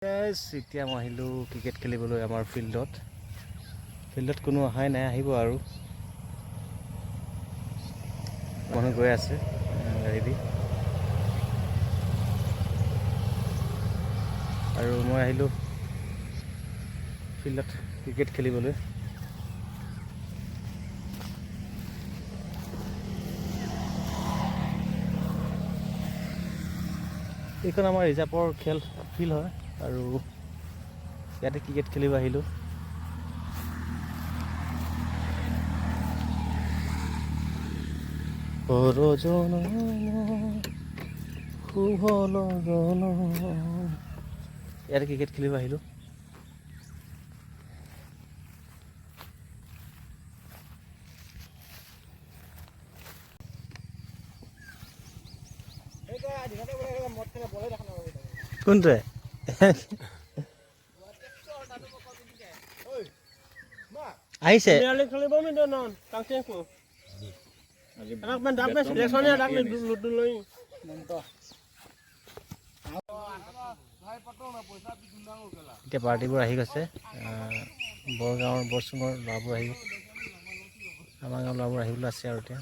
এতিয়া মই আহিলোঁ ক্ৰিকেট খেলিবলৈ আমাৰ ফিল্ডত কোনো অহাই নাই, আহিব আৰু মানুহ গৈ আছে গাড়ী দি। আৰু মই আহিলোঁ ফিল্ডত ক্ৰিকেট খেলিবলৈ। এইখন আমাৰ ৰিজাৰ্ভৰ ফিল্ড হয় আৰু ইয়াতে ক্ৰিকেট খেলিব আহিলোঁ। ইয়াতে ক্ৰিকেট খেলিব আহিলোঁ। কোনটোৱে আহিছে? এতিয়া পাৰ্টিবোৰ আহি গৈছে, বৰগাঁৱৰ বৰচুঙৰ ল'ৰাবোৰ আমাৰ গাঁৱৰ ল'ৰাবোৰ আহিবলৈ আছে আৰু এতিয়া